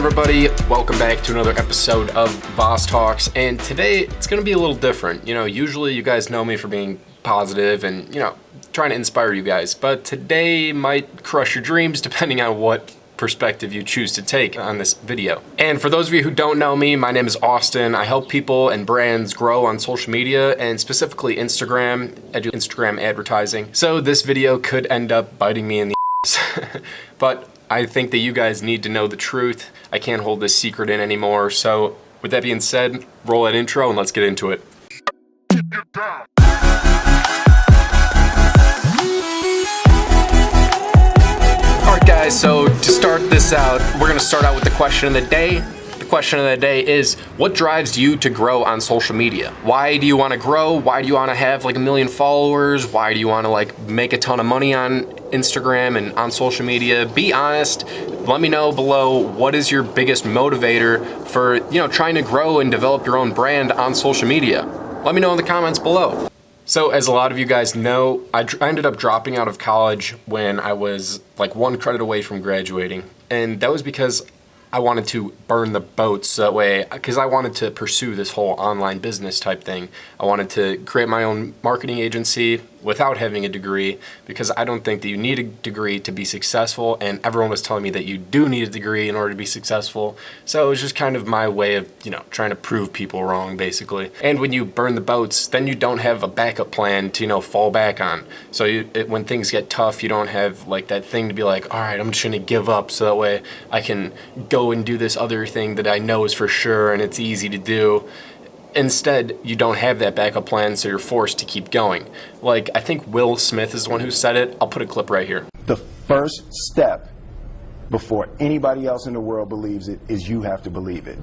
everybody? Welcome back to another episode of Voss Talks, and today it's going to be a little different. Usually you guys know me for being positive and, trying to inspire you guys, but today might crush your dreams depending on what perspective you choose to take on this video. And for those of you who don't know me, my name is Austin. I help people and brands grow on social media and specifically Instagram. I do Instagram advertising. So this video could end up biting me in the ass. But I think that you guys need to know the truth. I can't hold this secret in anymore. So with that being said, roll that intro and let's get into it. Alright guys, so to start this out, we're going to start out with the question of the day. The question of the day is, what drives you to grow on social media? Why do you want to grow? Why do you want to have like 1 million followers? Why do you want to make a ton of money on Instagram and on social media? Be honest. Let me know below, what is your biggest motivator for, trying to grow and develop your own brand on social media? Let me know in the comments below. So as a lot of you guys know, I ended up dropping out of college when I was like 1 credit away from graduating. And that was because I wanted to burn the boats that way, because I wanted to pursue this whole online business type thing. I wanted to create my own marketing agency without having a degree, because I don't think that you need a degree to be successful, and everyone was telling me that you do need a degree in order to be successful. So it was just kind of my way of, trying to prove people wrong, basically. And when you burn the boats, then you don't have a backup plan to, fall back on. So when things get tough, you don't have like that thing to be like, all right, I'm just gonna give up so that way I can go and do this other thing that I know is for sure and it's easy to do. Instead, you don't have that backup plan, so you're forced to keep going. Like, I think Will Smith is the one who said it. I'll put a clip right here. The first step before anybody else in the world believes it is you have to believe it.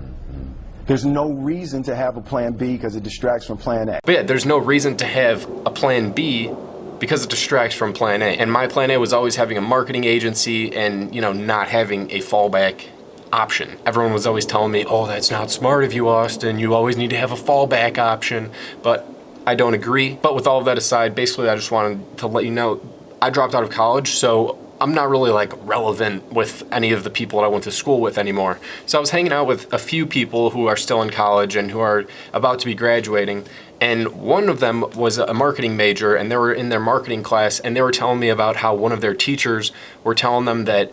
There's no reason to have a plan B because it distracts from plan A. But yeah, there's no reason to have a plan B because it distracts from plan A. And my plan A was always having a marketing agency and, not having a fallback option. Everyone was always telling me, oh, that's not smart of you, Austin. You always need to have a fallback option. But I don't agree. But with all of that aside, basically I just wanted to let you know I dropped out of college, so I'm not really relevant with any of the people that I went to school with anymore. So I was hanging out with a few people who are still in college and who are about to be graduating. And one of them was a marketing major, and they were in their marketing class, and they were telling me about how one of their teachers were telling them that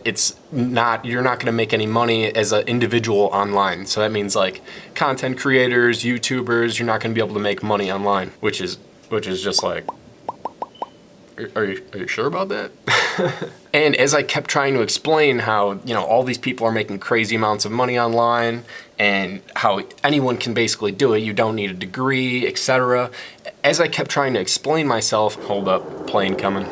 you're not gonna make any money as an individual online. So that means like content creators, YouTubers, you're not gonna be able to make money online, which is just like, are you sure about that? And as I kept trying to explain how, all these people are making crazy amounts of money online and how anyone can basically do it, you don't need a degree, etc. As I kept trying to explain myself, hold up, plane coming.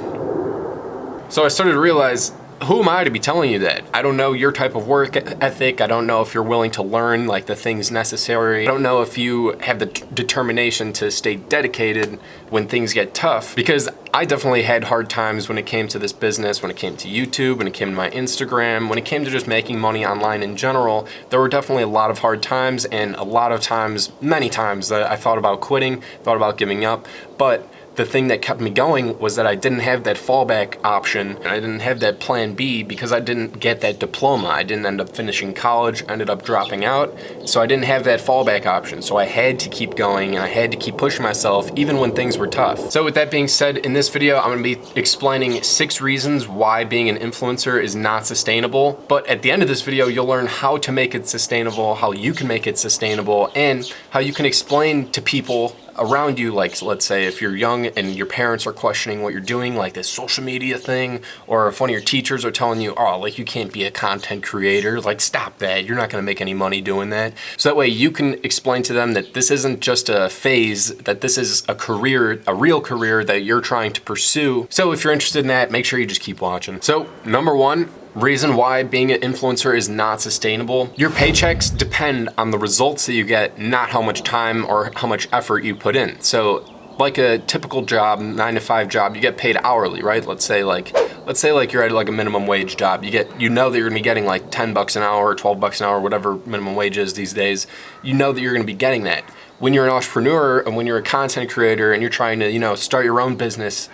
So I started to realize, who am I to be telling you that? I don't know your type of work ethic. I don't know if you're willing to learn the things necessary. I don't know if you have the determination to stay dedicated when things get tough, because I definitely had hard times when it came to this business, when it came to YouTube, when it came to my Instagram, when it came to just making money online in general. There were definitely a lot of hard times, and a lot of times, many times, that I thought about quitting, thought about giving up, but the thing that kept me going was that I didn't have that fallback option, and I didn't have that plan B because I didn't get that diploma. I didn't end up finishing college, I ended up dropping out, so I didn't have that fallback option. So I had to keep going, and I had to keep pushing myself even when things were tough. So with that being said, in this video, I'm gonna be explaining 6 reasons why being an influencer is not sustainable. But at the end of this video, you'll learn how to make it sustainable, how you can make it sustainable, and how you can explain to people around you, like let's say if you're young and your parents are questioning what you're doing, like this social media thing, or if one of your teachers are telling you, oh, you can't be a content creator, stop that, you're not gonna make any money doing that. So that way you can explain to them that this isn't just a phase, that this is a career, a real career that you're trying to pursue. So if you're interested in that, make sure you just keep watching. So number 1, reason why being an influencer is not sustainable. Your paychecks depend on the results that you get, not how much time or how much effort you put in. So like a typical job, 9-to-5 job, you get paid hourly, right? Let's say you're at a minimum wage job. You know that you're gonna be getting like $10 an hour or $12 an hour, whatever minimum wage is these days. You know that you're gonna be getting that. When you're an entrepreneur and when you're a content creator and you're trying to, start your own business,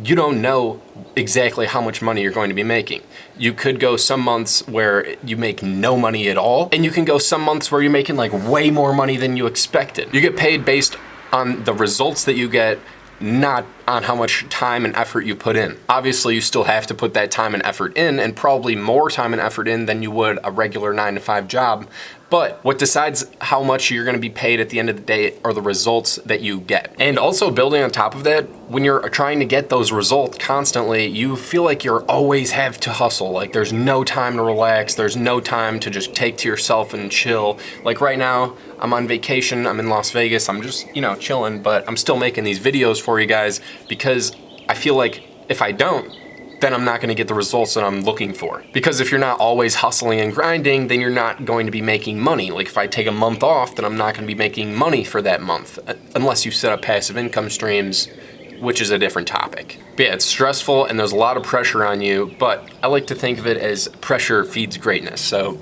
you don't know exactly how much money you're going to be making. You could go some months where you make no money at all, and you can go some months where you're making like way more money than you expected. You get paid based on the results that you get, not on how much time and effort you put in. Obviously, you still have to put that time and effort in, and probably more time and effort in than you would a regular 9-to-5 job. But what decides how much you're gonna be paid at the end of the day are the results that you get. And also building on top of that, when you're trying to get those results constantly, you feel like you're always have to hustle. Like there's no time to relax. There's no time to just take to yourself and chill. Like right now, I'm on vacation. I'm in Las Vegas. I'm just, chilling, but I'm still making these videos for you guys because I feel like if I don't, then I'm not gonna get the results that I'm looking for. Because if you're not always hustling and grinding, then you're not going to be making money. Like if I take a month off, then I'm not gonna be making money for that month, unless you set up passive income streams, which is a different topic. But yeah, it's stressful and there's a lot of pressure on you, but I like to think of it as pressure feeds greatness. So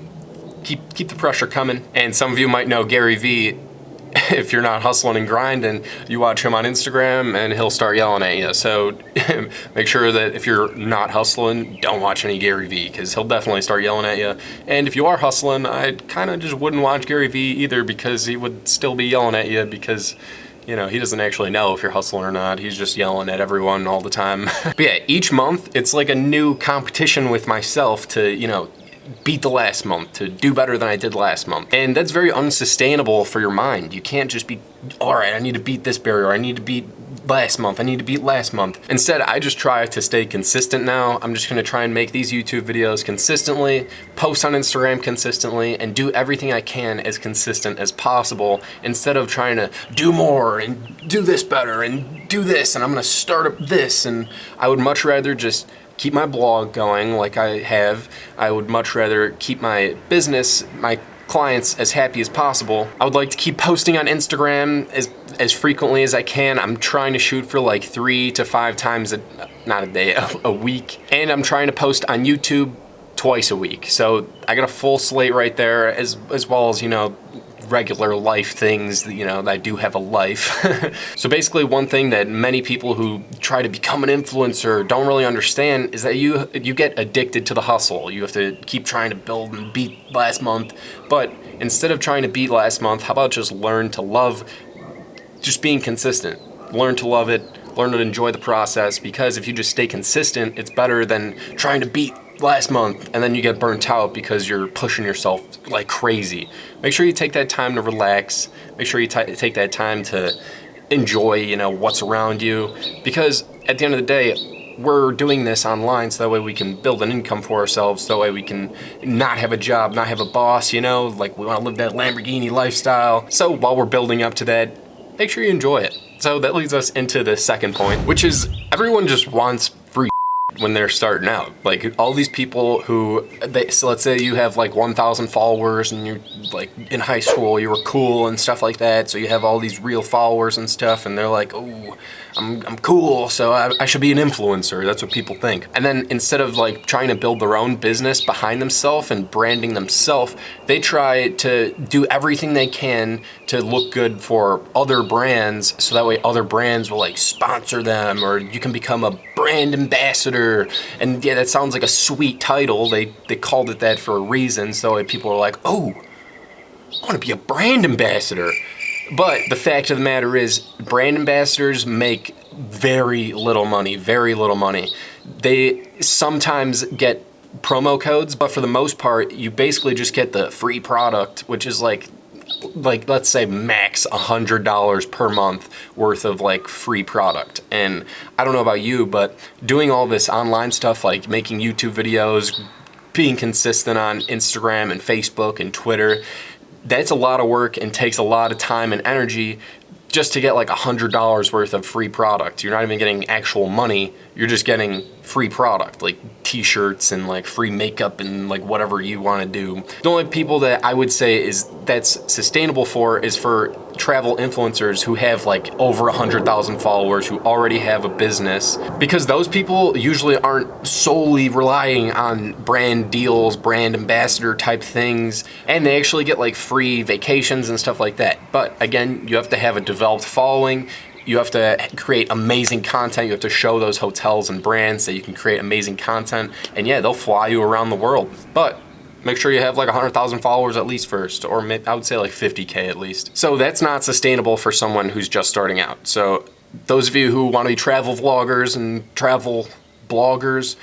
keep the pressure coming. And some of you might know Gary Vee. If you're not hustling and grinding, you watch him on Instagram and he'll start yelling at you. So make sure that if you're not hustling, don't watch any Gary Vee because he'll definitely start yelling at you. And if you are hustling, I kind of just wouldn't watch Gary Vee either because he would still be yelling at you because he doesn't actually know if you're hustling or not. He's just yelling at everyone all the time. But yeah, each month it's like a new competition with myself to, beat the last month, to do better than I did last month. And that's very unsustainable for your mind. You can't just be, all right, I need to beat this barrier. I need to beat last month. I need to beat last month. Instead, I just try to stay consistent now. I'm just gonna try and make these YouTube videos consistently, post on Instagram consistently, and do everything I can as consistent as possible instead of trying to do more and do this better and do this, and I'm gonna start up this. And I would much rather just keep my blog going like I have. I would much rather keep my business, my clients as happy as possible. I would like to keep posting on Instagram as frequently as I can. I'm trying to shoot for like 3 to 5 times a week. And I'm trying to post on YouTube twice a week. So I got a full slate right there as well as, regular life things, that I do have a life. So basically one thing that many people who try to become an influencer don't really understand is that you get addicted to the hustle. You have to keep trying to build and beat last month. But instead of trying to beat last month, how about just learn to love just being consistent? Learn to love it, learn to enjoy the process, because if you just stay consistent, it's better than trying to beat last month and then you get burnt out because you're pushing yourself like crazy. Make sure you take that time to relax. Make sure you take that time to enjoy, what's around you, because at the end of the day, we're doing this online so that way we can build an income for ourselves, so that way we can not have a job, not have a boss, like we want to live that Lamborghini lifestyle. So while we're building up to that, make sure you enjoy it. So that leads us into the second point, which is everyone just wants free when they're starting out. Like all these people who, so let's say you have like 1,000 followers and you're like in high school, you were cool and stuff like that. So you have all these real followers and stuff and they're like, oh, I'm cool, so I should be an influencer. That's what people think. And then instead of like trying to build their own business behind themselves and branding themselves, they try to do everything they can to look good for other brands, so that way other brands will like sponsor them, or you can become a brand ambassador. And yeah, that sounds like a sweet title. They called it that for a reason, so people are like, oh, I want to be a brand ambassador. But the fact of the matter is, brand ambassadors make very little money, very little money. They sometimes get promo codes, but for the most part, you basically just get the free product, which is like let's say max $100 per month worth of like free product. And I don't know about you, but doing all this online stuff, like making YouTube videos, being consistent on Instagram and Facebook and Twitter, that's a lot of work and takes a lot of time and energy just to get like $100 worth of free product. You're not even getting actual money, you're just getting free product, like t-shirts and like free makeup and like whatever you want to do. The only people that I would say is that's sustainable for is for travel influencers who have like over 100,000 followers, who already have a business, because those people usually aren't solely relying on brand deals, brand ambassador type things, and they actually get like free vacations and stuff like that. But again, you have to have a developed following. You have to create amazing content. You have to show those hotels and brands that you can create amazing content. And yeah, they'll fly you around the world. But make sure you have like 100,000 followers at least first, or I would say like 50K at least. So that's not sustainable for someone who's just starting out. So those of you who want to be travel vloggers and travel bloggers,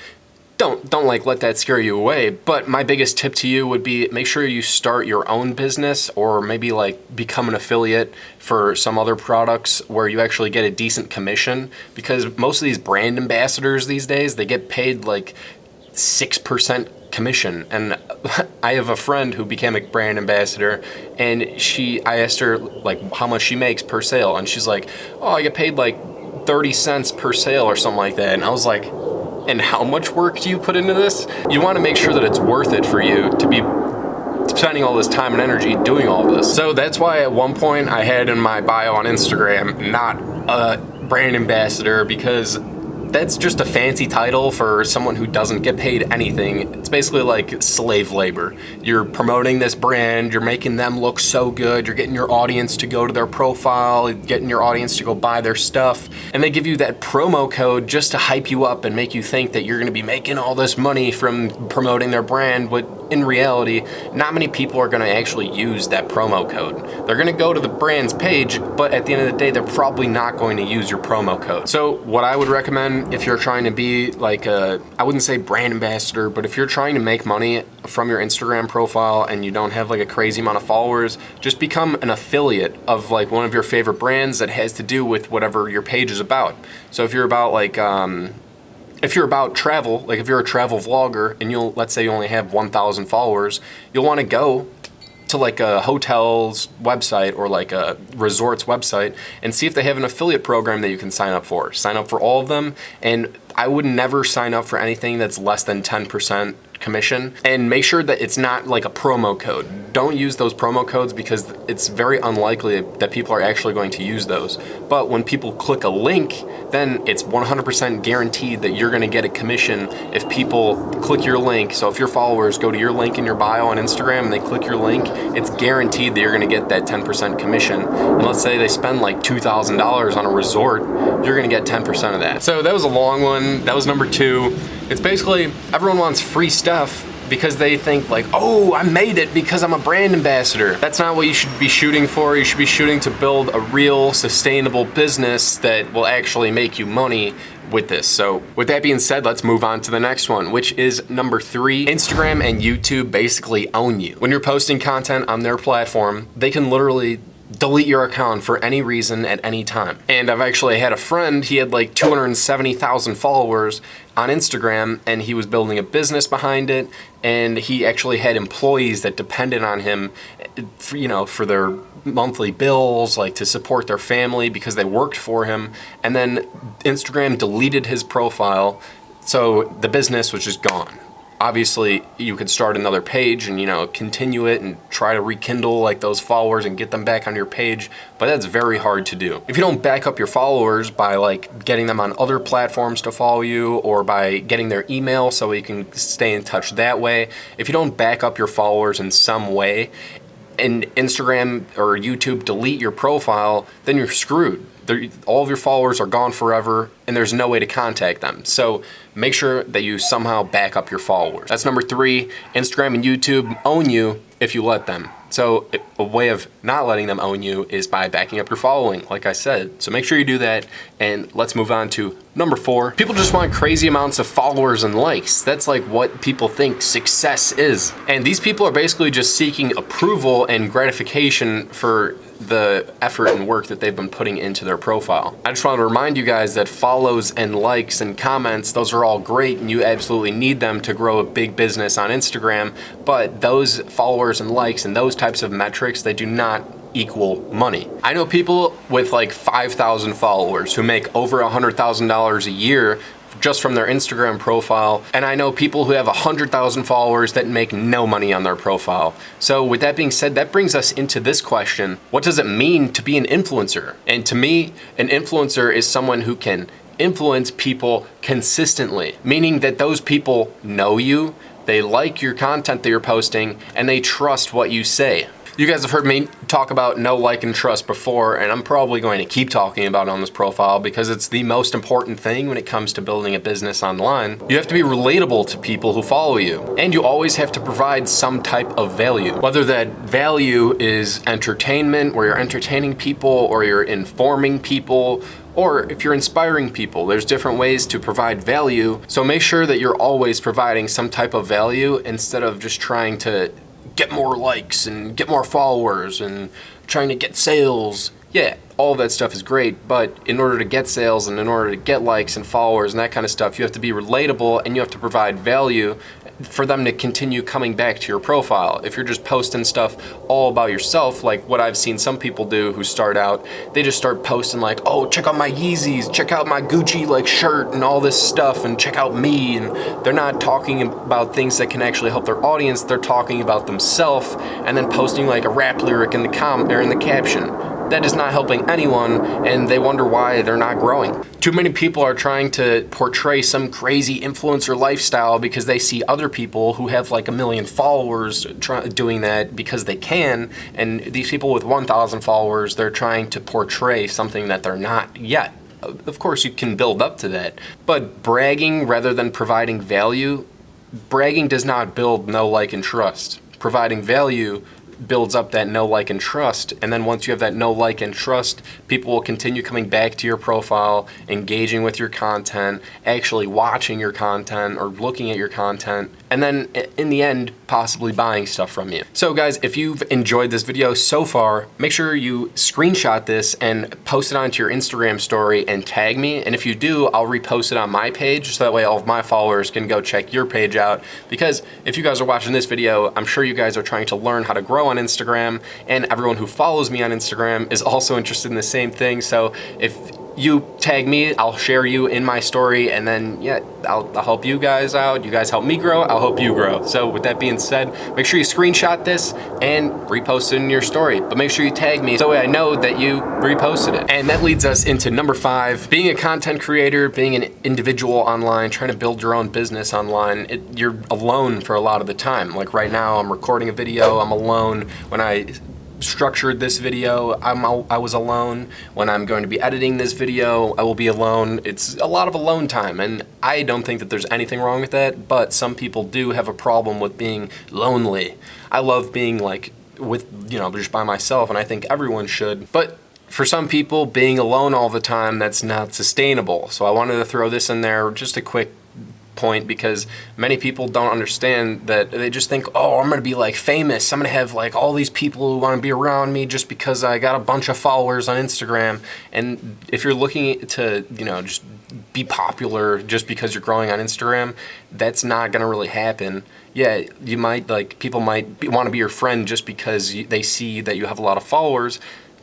don't like let that scare you away. But my biggest tip to you would be make sure you start your own business, or maybe like become an affiliate for some other products where you actually get a decent commission, because most of these brand ambassadors these days, they get paid like 6% commission. And I have a friend who became a brand ambassador, and I asked her like how much she makes per sale, and she's like, oh, I get paid like 30 cents per sale or something like that. And I was like, and how much work do you put into this? You want to make sure that it's worth it for you to be spending all this time and energy doing all this. So that's why at one point I had in my bio on Instagram, not a brand ambassador, because that's just a fancy title for someone who doesn't get paid anything. It's basically like slave labor. You're promoting this brand, you're making them look so good, you're getting your audience to go to their profile, getting your audience to go buy their stuff, and they give you that promo code just to hype you up and make you think that you're gonna be making all this money from promoting their brand, but in reality, not many people are gonna actually use that promo code. They're gonna go to the brand's page, but at the end of the day, they're probably not going to use your promo code. So what I would recommend, if you're trying to be like I wouldn't say brand ambassador, but if you're trying to make money from your Instagram profile and you don't have like a crazy amount of followers, just become an affiliate of like one of your favorite brands that has to do with whatever your page is about. So if you're about like, if you're about travel, like if you're a travel vlogger and let's say you only have 1,000 followers, you'll want to go to like a hotel's website or like a resort's website and see if they have an affiliate program that you can sign up for. Sign up for all of them, and I would never sign up for anything that's less than 10% commission, and make sure that it's not like a promo code. Don't use those promo codes because it's very unlikely that people are actually going to use those. But when people click a link, then it's 100% guaranteed that you're gonna get a commission if people click your link. So if your followers go to your link in your bio on Instagram and they click your link, it's guaranteed that you're gonna get that 10% commission. And let's say they spend like $2,000 on a resort, you're gonna get 10% of that. So that was a long one. That was number 2. It's basically, everyone wants free stuff because they think like, oh, I made it because I'm a brand ambassador. That's not what you should be shooting for. You should be shooting to build a real sustainable business that will actually make you money with this. So with that being said, let's move on to the next one, which is number 3. Instagram and YouTube basically own you. When you're posting content on their platform, they can literally delete your account for any reason at any time. And I've actually had a friend, he had like 270,000 followers on Instagram, and he was building a business behind it, and he actually had employees that depended on him for, for their monthly bills, like to support their family because they worked for him. And then Instagram deleted his profile, so the business was just gone. Obviously, you could start another page and, continue it and try to rekindle like those followers and get them back on your page, but that's very hard to do. If you don't back up your followers by like getting them on other platforms to follow you, or by getting their email so you can stay in touch that way, if you don't back up your followers in some way and Instagram or YouTube delete your profile, then you're screwed. All of your followers are gone forever, and there's no way to contact them. So make sure that you somehow back up your followers. That's number 3. Instagram and YouTube own you if you let them. So a way of not letting them own you is by backing up your following, like I said. So make sure you do that, and let's move on to number 4. People just want crazy amounts of followers and likes. That's like what people think success is. And these people are basically just seeking approval and gratification for the effort and work that they've been putting into their profile. I just want to remind you guys that follows and likes and comments, those are all great, and you absolutely need them to grow a big business on Instagram, but those followers and likes and those types of metrics, they do not equal money. I know people with like 5,000 followers who make over $100,000 a year just from their Instagram profile, and I know people who have 100,000 followers that make no money on their profile. So with that being said, that brings us into this question: what does it mean to be an influencer? And to me, an influencer is someone who can influence people consistently, meaning that those people know you, they like your content that you're posting, and they trust what you say. You guys have heard me talk about know, like, and trust before, and I'm probably going to keep talking about it on this profile because it's the most important thing when it comes to building a business online. You have to be relatable to people who follow you, and you always have to provide some type of value. Whether that value is entertainment, where you're entertaining people, or you're informing people, or if you're inspiring people, there's different ways to provide value. So make sure that you're always providing some type of value instead of just trying to get more likes and get more followers and trying to get sales. Yeah, all of that stuff is great, but in order to get sales and in order to get likes and followers and that kind of stuff, you have to be relatable and you have to provide value for them to continue coming back to your profile. If you're just posting stuff all about yourself, like what I've seen some people do who start out, they just start posting like, oh, check out my Yeezys, check out my Gucci like shirt and all this stuff, and check out me, and they're not talking about things that can actually help their audience. They're talking about themselves and then posting like a rap lyric in the in the caption. That is not helping anyone, and they wonder why they're not growing. Too many people are trying to portray some crazy influencer lifestyle because they see other people who have like 1 million followers doing that because they can, and these people with 1,000 followers, they're trying to portray something that they're not yet. Of course, you can build up to that, but bragging rather than providing value, bragging does not build know, like, and trust. Providing value builds up that know, like, and trust, and then once you have that know, like, and trust, people will continue coming back to your profile, engaging with your content, actually watching your content or looking at your content, and then in the end, possibly buying stuff from you. So guys, if you've enjoyed this video so far, make sure you screenshot this and post it onto your Instagram story and tag me, and if you do, I'll repost it on my page so that way all of my followers can go check your page out, because if you guys are watching this video, I'm sure you guys are trying to learn how to grow on Instagram, and everyone who follows me on Instagram is also interested in the same thing. So if you tag me, I'll share you in my story, and then yeah, I'll help you guys out. You guys help me grow, I'll help you grow. So with that being said, make sure you screenshot this and repost it in your story, but make sure you tag me so I know that you reposted it. And that leads us into number 5, being a content creator, being an individual online, trying to build your own business online. You're alone for a lot of the time. Like right now, I'm recording a video, I'm alone. When I structured this video, I was alone. When I'm going to be editing this video, I will be alone. It's a lot of alone time, and I don't think that there's anything wrong with that, but some people do have a problem with being lonely. I love being like with, you know, just by myself, and I think everyone should, but for some people, being alone all the time, that's not sustainable. So I wanted to throw this in there, just a quick point, because many people don't understand that. They just think, oh, I'm gonna be like famous, I'm gonna have like all these people who want to be around me just because I got a bunch of followers on Instagram. And if you're looking to, you know, just be popular just because you're growing on Instagram, that's not gonna really happen. Yeah, you might, like, people might want to be your friend just because they see that you have a lot of followers,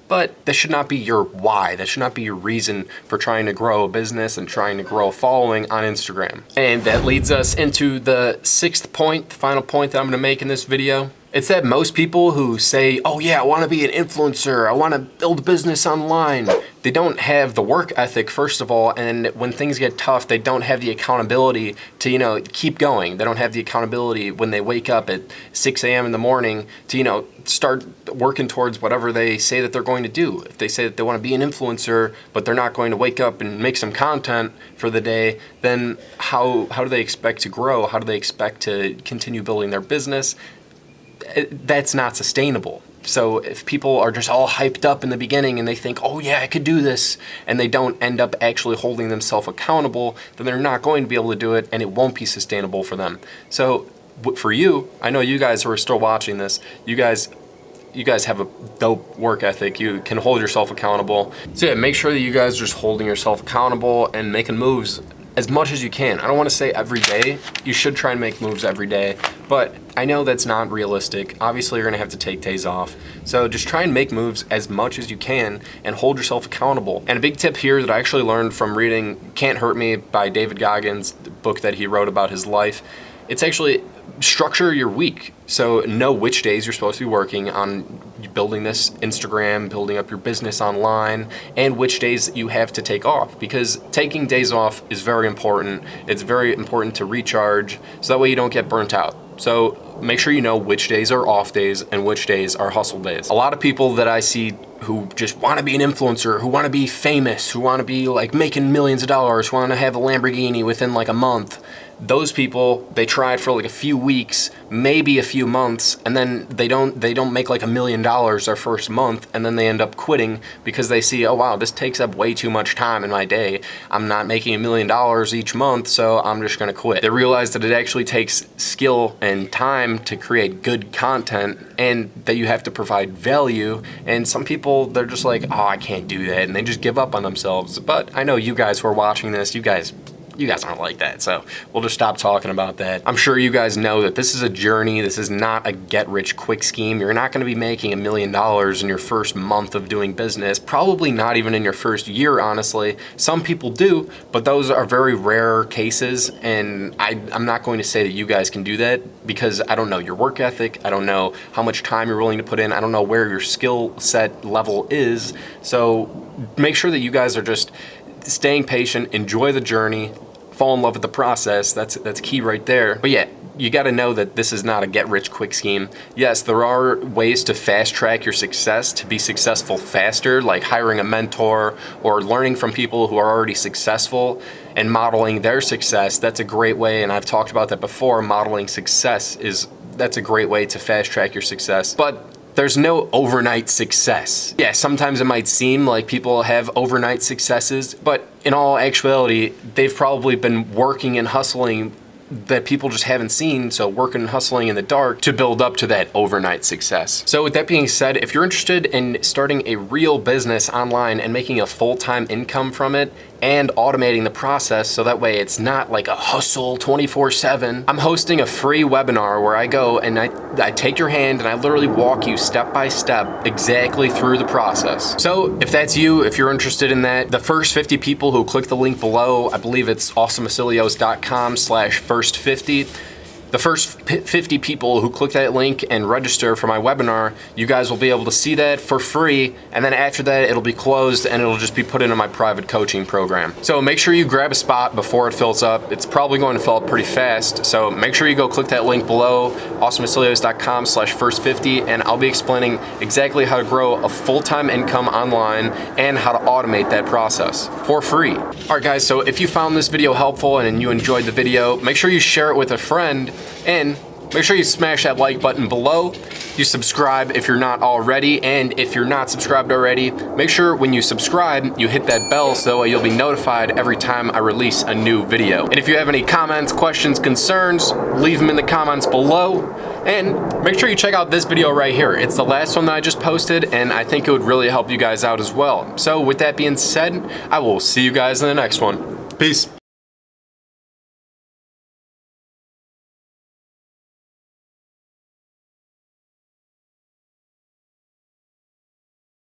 but that should not be your why. That should not be your reason for trying to grow a business and trying to grow a following on Instagram. And that leads us into the 6th point, the final point that I'm gonna make in this video. It's that most people who say, oh yeah, I wanna be an influencer, I wanna build a business online, they don't have the work ethic, first of all, and when things get tough, they don't have the accountability to, you know, keep going. They don't have the accountability when they wake up at 6 a.m. in the morning to, you know, start working towards whatever they say that they're going to do. If they say that they want to be an influencer, but they're not going to wake up and make some content for the day, then how do they expect to grow? How do they expect to continue building their business? That's not sustainable. So if people are just all hyped up in the beginning and they think, oh yeah, I could do this, and they don't end up actually holding themselves accountable, then they're not going to be able to do it, and it won't be sustainable for them. So for you, I know you guys who are still watching this, you guys have a dope work ethic. You can hold yourself accountable. So yeah, make sure that you guys are just holding yourself accountable and making moves as much as you can. I don't want to say every day. You should try and make moves every day, but I know that's not realistic. Obviously, you're gonna have to take days off. So just try and make moves as much as you can and hold yourself accountable. And a big tip here that I actually learned from reading Can't Hurt Me by David Goggins, the book that he wrote about his life, it's actually structure your week. So know which days you're supposed to be working on building this Instagram, building up your business online, and which days you have to take off, because taking days off is very important. It's very important to recharge, so that way you don't get burnt out. So make sure you know which days are off days and which days are hustle days. A lot of people that I see who just want to be an influencer, who want to be famous, who want to be like making millions of dollars, who want to have a Lamborghini within like a month. Those people, they try it for like a few weeks, maybe a few months, and then they don't make like $1 million their first month, and then they end up quitting because they see, oh wow, this takes up way too much time in my day. I'm not making $1 million each month, so I'm just gonna quit. They realize that it actually takes skill and time to create good content, and that you have to provide value. And some people, they're just like, oh, I can't do that, and they just give up on themselves. But I know you guys who are watching this, you guys aren't like that, so we'll just stop talking about that. I'm sure you guys know that this is a journey. This is not a get-rich-quick scheme. You're not gonna be making $1 million in your first month of doing business, probably not even in your first year, honestly. Some people do, but those are very rare cases, and I'm not going to say that you guys can do that because I don't know your work ethic. I don't know how much time you're willing to put in. I don't know where your skill set level is. So make sure that you guys are just staying patient, enjoy the journey, fall in love with the process. That's key right there. But yeah, you got to know that this is not a get-rich-quick scheme. Yes, there are ways to fast-track your success, to be successful faster, like hiring a mentor or learning from people who are already successful and modeling their success. That's a great way, and I've talked about that before. Modeling success that's a great way to fast-track your success. But there's no overnight success. Yeah, sometimes it might seem like people have overnight successes, but in all actuality, they've probably been working and hustling that people just haven't seen, so working and hustling in the dark to build up to that overnight success. So with that being said, if you're interested in starting a real business online and making a full-time income from it and automating the process so that way it's not like a hustle 24/7, I'm hosting a free webinar where I go and I take your hand and I literally walk you step by step exactly through the process. So if that's you, if you're interested in that, the first 50 people who click the link below, I believe it's awesomevasilios.com/first50. The first 50 people who click that link and register for my webinar, you guys will be able to see that for free, and then after that it'll be closed and it'll just be put into my private coaching program. So make sure you grab a spot before it fills up. It's probably going to fill up pretty fast, so make sure you go click that link below, awesomevasilios.com/first50, and I'll be explaining exactly how to grow a full-time income online and how to automate that process for free. All right guys, so if you found this video helpful and you enjoyed the video, make sure you share it with a friend, and make sure you smash that like button below. You subscribe if you're not already, and if you're not subscribed already, make sure when you subscribe, you hit that bell so you'll be notified every time I release a new video. And if you have any comments, questions, concerns, leave them in the comments below. And make sure you check out this video right here. It's the last one that I just posted, and I think it would really help you guys out as well. So with that being said, I will see you guys in the next one. Peace.